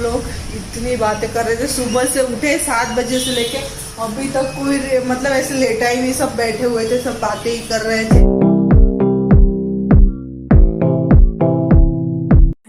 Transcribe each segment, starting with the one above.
लोग इतनी बातें कर रहे थे, सुबह से उठे 7 बजे से लेके अभी तक कोई मतलब ऐसे लेटा ही नहीं, सब बैठे हुए थे, सब बातें ही कर रहे थे।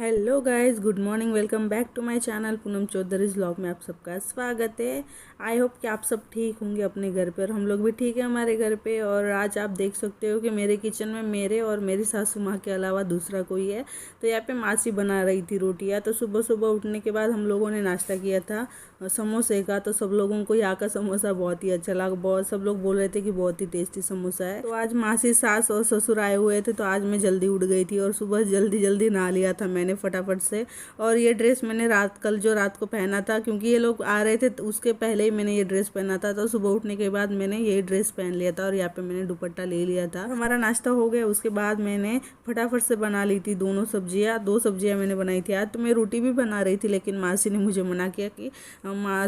Hello guys, good morning, welcome back to my channel Poonam Chaudhary's vlog में आप सबका स्वागत है। आई होप कि आप सब ठीक होंगे अपने घर पे, और हम लोग भी ठीक है हमारे घर पे। और आज आप देख सकते हो कि मेरे किचन में मेरे और मेरी सासू माँ के अलावा दूसरा कोई है। तो यहाँ पे मासी बना रही थी रोटियाँ। तो सुबह सुबह उठने के बाद हम लोगों ने नाश्ता किया था समोसे का। तो सब लोगों को यहाँ का समोसा बहुत ही अच्छा लगा, बहुत सब लोग बोल रहे थे कि बहुत ही टेस्टी समोसा है। तो आज मासी, सास और ससुर आए हुए थे, तो आज मैं जल्दी उठ गई थी और सुबह जल्दी जल्दी नहा लिया था मैंने फटाफट से। और ये ड्रेस मैंने कल रात को पहना था, क्योंकि ये लोग आ रहे थे तो उसके पहले ही मैंने ये ड्रेस पहना था। तो सुबह उठने के बाद मैंने ये ड्रेस पहन लिया था और यहाँ पे मैंने दुपट्टा ले लिया था। हमारा नाश्ता हो गया, उसके बाद मैंने फटाफट से बना ली थी दो सब्जियां मैंने बनाई थी। आज तो मैं रोटी भी बना रही थी, लेकिन मासी ने मुझे मना किया कि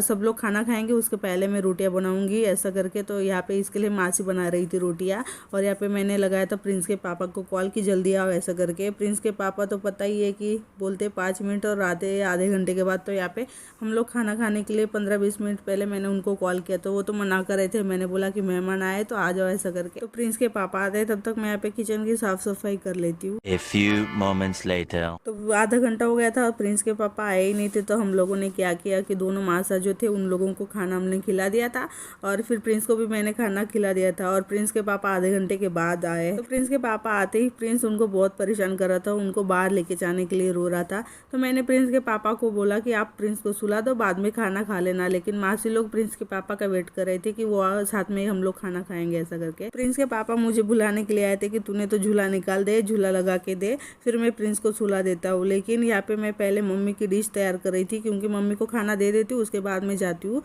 सब लोग खाना खाएंगे उसके पहले मैं रोटियां बनाऊंगी ऐसा करके। तो यहाँ पे इसके लिए मासी बना रही थी रोटियां। और यहाँ पे मैंने लगाया था प्रिंस के पापा को कॉल कि जल्दी आओ ऐसा करके। प्रिंस के पापा तो पता ही है कि बोलते 5 मिनट और आधे घंटे के बाद। तो यहाँ पे हम लोग खाना खाने के लिए 15-20 मिनट पहले मैंने उनको कॉल किया, तो वो तो मना कर रहे थे। मैंने बोला कि मेहमान आए तो आ जाओ ऐसा करके। तो प्रिंस के पापा आते तब तक मैं यहाँ पे किचन की साफ सफाई कर लेती हूँ। A few moments later. तो आधा घंटा हो गया था और प्रिंस के पापा आए ही नहीं थे। तो हम लोगों ने क्या किया कि दोनों मासा जो थे उन लोगों को खाना हमने खिला दिया था, और फिर प्रिंस को भी मैंने खाना खिला दिया था। और प्रिंस के पापा आधे घंटे के बाद आए। तो प्रिंस के पापा आते ही प्रिंस उनको बहुत परेशान कर रहा था, उनको बाहर लेके जाने के लिए रो रहा था। तो मैंने प्रिंस के पापा को बोला कि आप प्रिंस को सुला दो, बाद में खाना खा लेना। लेकिन मासी लोग प्रिंस के पापा का वेट कर रहे थे कि वो साथ में हम लोग खाना खाएंगे ऐसा करके। प्रिंस के पापा मुझे बुलाने के लिए आए थे कि तूने तो झूला निकाल दे, झूला लगा के दे, फिर मैं प्रिंस को सुला देता हूँ। लेकिन यहाँ पे मैं पहले मम्मी की डिश तैयार कर रही थी, क्योंकि मम्मी को खाना दे देती हूँ, उसके बाद मैं जाती हूँ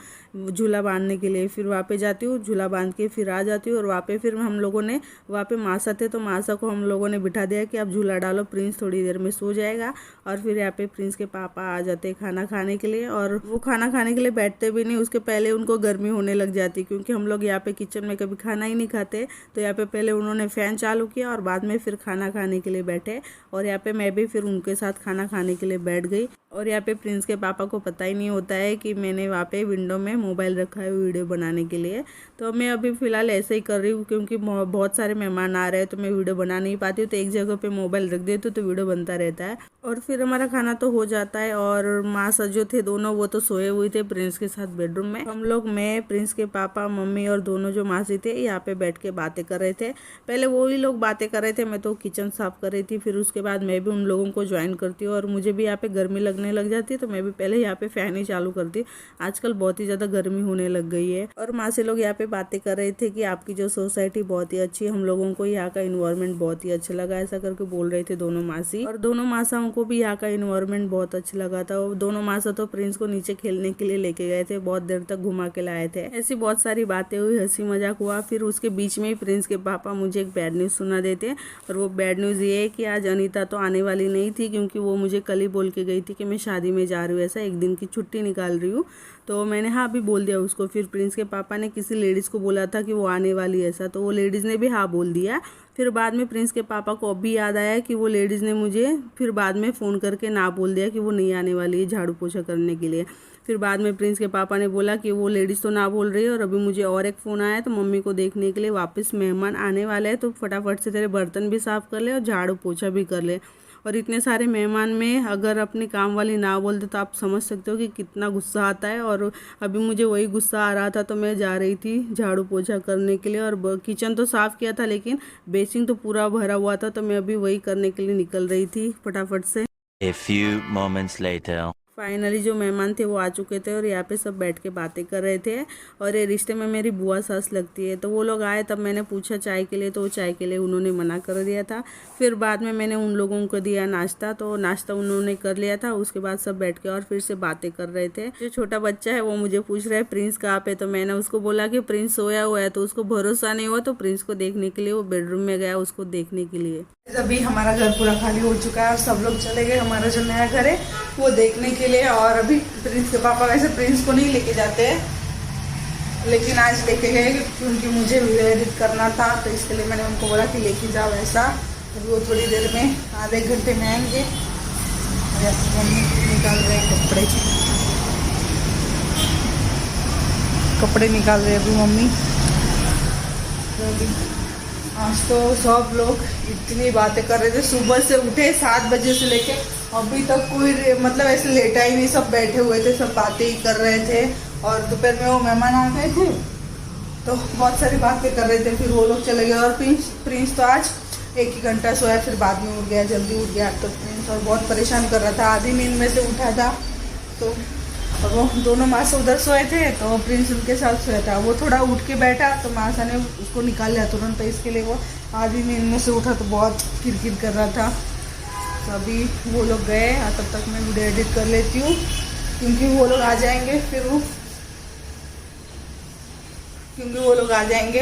झूला बांधने के लिए। फिर वहाँ पे जाती हूँ, झूला बांध के फिर आ जाती हूँ। और वहाँ पे फिर हम लोगों ने वहाँ पे मासा थे, तो मासा को हम लोगों ने बिठा दिया कि आप झूला डालो, प्रिंस थोड़ी देर में सो जाएगा। और फिर यहाँ पे प्रिंस के पापा आ जाते खाना खाने के लिए, और वो खाना खाने के लिए बैठते भी नहीं, उसके पहले उनको गर्मी होने लग जाती, क्योंकि हम लोग यहाँ पे किचन में कभी खाना ही नहीं खाते। तो यहाँ पे पहले उन्होंने फैन चालू किया और बाद में फिर खाना खाने के लिए बैठे। और यहाँ पे मैं भी फिर उनके साथ खाना खाने के लिए बैठ गई। और यहाँ पे प्रिंस के पापा को पता ही नहीं होता है कि मैंने वहाँ पे विंडो में मोबाइल रखा है वीडियो बनाने के लिए। तो मैं अभी फ़िलहाल ऐसे ही कर रही हूँ, क्योंकि बहुत सारे मेहमान आ रहे हैं तो मैं वीडियो बना नहीं पाती हूँ। तो एक जगह पे मोबाइल रख देती हूँ तो वीडियो बनता रहता है। और फिर हमारा खाना तो हो जाता है। और मासा जो थे दोनों, वो तो सोए हुए थे प्रिंस के साथ बेडरूम में। हम लोग, मैं, प्रिंस के पापा, मम्मी और दोनों जो मासी थे यहाँ पे बैठ के बातें कर रहे थे। पहले वो ही लोग बातें कर रहे थे, मैं तो किचन साफ कर रही थी। फिर उसके बाद मैं भी उन लोगों को ज्वाइन करती हूँ। और मुझे भी यहाँ पे गर्मी लगने लग जाती है, तो मैं भी पहले यहाँ पे फैन ही चालू करती। आजकल बहुत ही ज़्यादा गर्मी होने लग गई है। और मासी लोग यहाँ पे बातें कर रहे थे कि आपकी जो सोसाइटी बहुत ही अच्छी है, हम लोगों को यहाँ का इन्वायरमेंट बहुत ही अच्छा लगा, ऐसा करके बोल रहे थे दोनों मासी। और दोनों मासाओं को भी यहाँ का इन्वायरमेंट बहुत अच्छा लगा था। और दोनों मासा तो प्रिंस को नीचे खेलने के लिए लेके गए थे, बहुत देर तक घुमा के लाए थे। ऐसी बहुत सारी बातें हुई, हंसी मजाक हुआ। फिर उसके बीच में ही प्रिंस के पापा मुझे एक बैड न्यूज़ सुना देते। और वो बैड न्यूज़ ये है कि आज अनीता तो आने वाली नहीं थी, क्योंकि वो मुझे कल ही बोल के गई थी कि मैं शादी में जा रही हूँ, ऐसा 1 दिन की छुट्टी निकाल रही हूँ। तो मैंने हाँ अभी बोल दिया उसको। फिर प्रिंस के पापा ने किसी लेडीज़ को बोला था कि वो आने वाली है ऐसा, तो वो लेडीज़ ने भी हाँ बोल दिया। फिर बाद में प्रिंस के पापा को अभी याद आया कि वो लेडीज़ ने मुझे फिर बाद में फ़ोन करके ना बोल दिया कि वो नहीं आने वाली है झाड़ू पोछा करने के लिए। फिर बाद में प्रिंस के पापा ने बोला कि वो लेडीज़ तो ना बोल रही है, और अभी मुझे और एक फ़ोन आया तो मम्मी को देखने के लिए वापस मेहमान आने वाले हैं, तो फटाफट से तेरे बर्तन भी साफ़ कर ले और झाड़ू पोछा भी कर ले। और इतने सारे मेहमान में अगर अपनी काम वाली ना बोलते तो आप समझ सकते हो कि कितना गुस्सा आता है। और अभी मुझे वही गुस्सा आ रहा था, तो मैं जा रही थी झाड़ू पोछा करने के लिए। और किचन तो साफ़ किया था, लेकिन बेसिन तो पूरा भरा हुआ था, तो मैं अभी वही करने के लिए निकल रही थी फटाफट से। A few moments later. Finally जो मेहमान थे वो आ चुके थे, और यहाँ पे सब बैठ के बातें कर रहे थे। और ये रिश्ते में मेरी बुआ सास लगती है। तो वो लोग आए, तब मैंने पूछा चाय के लिए, तो वो चाय के लिए उन्होंने मना कर दिया था। फिर बाद में मैंने उन लोगों को दिया नाश्ता, तो नाश्ता उन्होंने कर लिया था। उसके बाद सब बैठ के और फिर से बातें कर रहे थे। जो छोटा बच्चा है वो मुझे पूछ रहा है प्रिंस कहाँ पे। तो मैंने उसको बोला कि प्रिंस सोया हुआ है, तो उसको भरोसा नहीं हुआ, तो प्रिंस को देखने के लिए वो बेडरूम में गया उसको देखने के लिए। अभी हमारा घर पूरा खाली हो चुका है और सब लोग चले गए हमारा जो नया घर है वो देखने के लिए। और अभी प्रिंस के पापा वैसे प्रिंस को नहीं लेके जाते हैं, लेकिन आज लेके गए क्योंकि मुझे वीडियो एडिट करना था, तो इसके लिए मैंने उनको बोला कि लेके जाओ ऐसा। अभी वो थोड़ी देर में, आधे घंटे में आएंगे। मम्मी निकाल रहे हैं कपड़े निकाल रहे हैं अभी मम्मी। तो अभी आज तो सब लोग इतनी बातें कर रहे थे, सुबह से उठे 7 बजे से लेके अभी तक कोई मतलब ऐसे लेटा ही नहीं, सब बैठे हुए थे, सब बातें ही कर रहे थे। और दोपहर में वो मेहमान आ गए थे तो बहुत सारी बातें कर रहे थे, फिर वो लोग चले गए। और प्रिंस तो आज 1 ही घंटा सोया, फिर बाद में उठ गया, जल्दी उठ गया। तो प्रिंस और बहुत परेशान कर रहा था, आधी नींद में से उठा था। तो और वो दोनों माँ से उधर सोए थे तो प्रिंस उनके साथ सोया था। वो थोड़ा उठ के बैठा तो मासा ने उसको निकाल लिया तुरंत, तो इसके लिए वो आधी नींद में से उठा तो बहुत किरकिर कर रहा था। तो अभी वो लोग गए, तब तक मैं वीडियो एडिट कर लेती हूँ क्योंकि वो लोग आ जाएंगे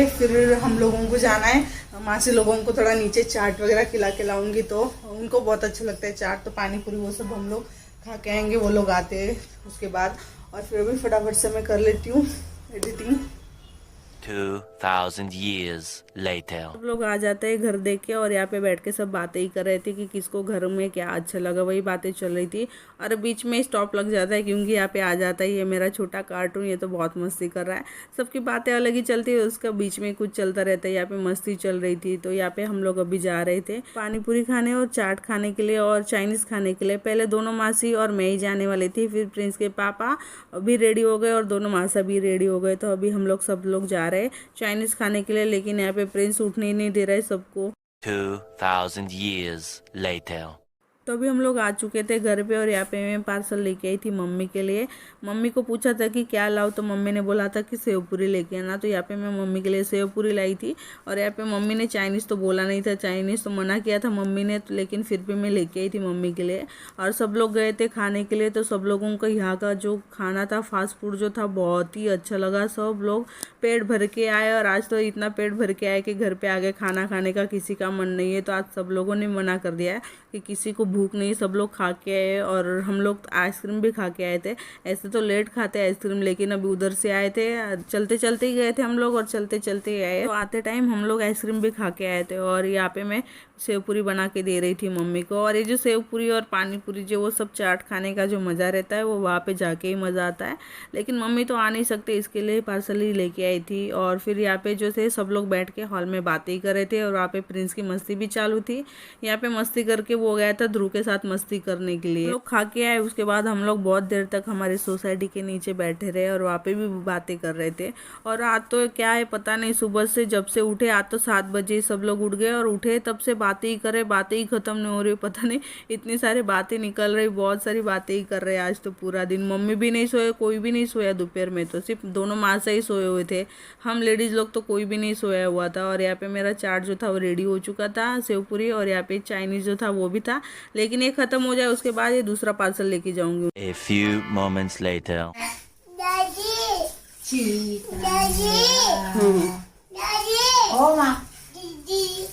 फिर हम लोगों को जाना है। माँ से लोगों को थोड़ा नीचे चाट वगैरह खिला के लाऊंगी, तो उनको बहुत अच्छा लगता है चाट, तो पानी पूरी वो सब हम लोग खा के आएंगे, वो लोग आते हैं उसके बाद। और फिर भी फटाफट से मैं कर लेती हूँ एडिटिंग। 2000 years later. सब लोग आ जाते हैं घर देख के, और यहाँ पे बैठ के सब बातें ही कर रहे थे कि किसको घर में क्या अच्छा लगा, वही बातें चल रही थी। और बीच में स्टॉप लग जाता है क्योंकि यहाँ पे आ जाता है ये मेरा छोटा कार्टून, ये तो बहुत मस्ती कर रहा है। सबकी बातें अलग ही चलती है, उसका बीच में कुछ चलता रहता है। यहाँ पे मस्ती चल रही थी, तो यहाँ पे हम लोग अभी जा रहे थे पानी पूरी खाने और चाट खाने के लिए और चाइनीज खाने के लिए। पहले दोनों मासी और मैं ही जाने वाली थी, फिर प्रिंस के पापा भी रेडी हो गए और दोनों मासा भी रेडी हो गए। तो अभी हम लोग सब लोग जा रहे हैं चाइनीज खाने के लिए, लेकिन यहाँ पे प्रिंस उठने ही नहीं दे रहा है सबको। 2000 years later. तो अभी हम लोग आ चुके थे घर पे, और यहाँ पे मैं पार्सल लेके आई थी मम्मी के लिए। मम्मी को पूछा था कि क्या लाऊं, तो मम्मी ने बोला था कि सेव पूरी लेके आना, तो यहाँ पे मैं मम्मी के लिए सेव पूरी लाई थी। और यहाँ पे मम्मी ने चाइनीज़ तो बोला नहीं था, चाइनीज़ तो मना किया था मम्मी ने, तो लेकिन फिर भी मैं लेके आई थी मम्मी के लिए। और सब लोग गए थे खाने के लिए, तो सब लोगों को यहाँ का जो खाना था फास्ट फूड जो था बहुत ही अच्छा लगा। सब लोग पेट भर के आए, और आज तो इतना पेट भर के आए कि घर पे आके खाना खाने का किसी का मन नहीं है। तो आज सब लोगों ने मना कर दिया है कि किसी को भूख नहीं, सब लोग खा के आए। और हम लोग आइसक्रीम भी खा के आए थे, ऐसे तो लेट खाते आइसक्रीम, लेकिन अभी उधर से आए थे, चलते चलते ही गए थे हम लोग और चलते चलते ही आए। तो आते टाइम हम लोग आइसक्रीम भी खा के आए थे। और यहाँ पे मैं सेव पूरी बना के दे रही थी मम्मी को। और ये जो सेव पूरी और पानी पूरी जो वो सब चाट खाने का जो मज़ा रहता है वो वहाँ पे जाके ही मज़ा आता है। लेकिन मम्मी तो आ नहीं सकते, इसके लिए पार्सल ही लेके आई थी। और फिर यहाँ पे जो थे सब लोग बैठ के हॉल में बातें ही कर रहे थे, और वहाँ पे प्रिंस की मस्ती भी चालू थी। यहाँ पे मस्ती करके वो गया था ध्रुव के साथ मस्ती करने के लिए। लोग खा के आए, उसके बाद हम लोग बहुत देर तक हमारी सोसाइटी के नीचे बैठे रहे और वहाँ पे भी बातें कर रहे थे। और आज तो क्या है पता नहीं, सुबह से जब से उठे, आज तो 7 बजे सब लोग उठ गए और उठे तब से बातें ही कर रहे, बातें ही खत्म नहीं हो रही। पता नहीं इतनी सारी बातें निकल रही, बहुत सारी बातें ही कर रहे आज तो पूरा दिन। मम्मी भी नहीं सोए, कोई भी नहीं सोया दोपहर में, तो सिर्फ दोनों माँ से ही सोए हुए थे। हम लेडीज लोग तो कोई भी नहीं सोया हुआ था। और यहाँ पे मेरा चाट जो था वो रेडी हो चुका था, सेव पूरी, और यहाँ पे चाइनीज जो था वो भी था। लेकिन ये खत्म हो जाए उसके बाद ये दूसरा पार्सल लेके जाऊंगी। A few moments later. ओ माँ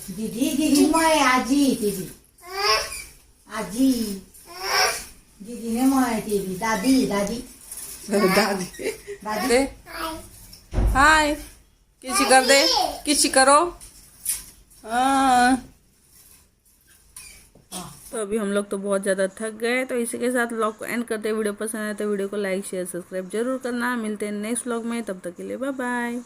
दीदी मैं आजी दीदी आजी दीदी ने मैं दीदी दादी दादी हाय किसी कर दे, किसी करो। तो अभी हम लोग तो बहुत ज़्यादा थक गए, तो इसी के साथ व्लॉग को एंड करते हैं। वीडियो पसंद आए तो वीडियो को लाइक शेयर सब्सक्राइब जरूर करना। मिलते हैं नेक्स्ट व्लॉग में, तब तक के लिए बाय बाय।